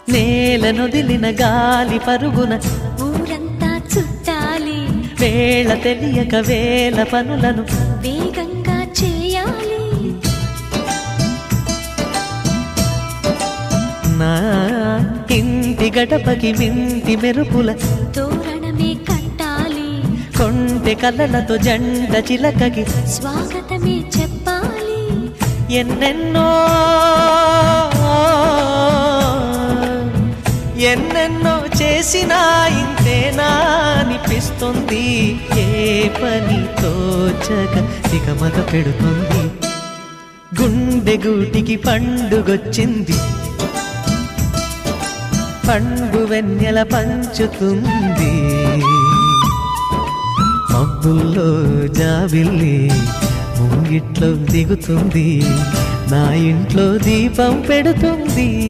నేలనొదిలిన గాలి పరుగున ఊరంతా చుట్టాలి, వేళ తెలియక వేల పనులను వేగంగా చేయాలి. నా ఇంటి గడపకి మింటి మెరుపుల తోరణమే కట్టాలి, కొంటె కలలతో జంట చిలకకి స్వాగతమే చెప్పాలి. ఎన్నెన్నో ఎన్నెన్నో చేసినా ఇంతేనా అనిపిస్తుంది. ఏ పని తోచక దిగమగ పెడుతుంది. గుండె గూటికి పండుగొచ్చింది, పండు వెన్నెల పంచుతుంది. మబ్బుల్లో జాబిల్లి ముంగిట్లో దిగుతుంది, నా ఇంట్లో దీపం పెడుతుంది.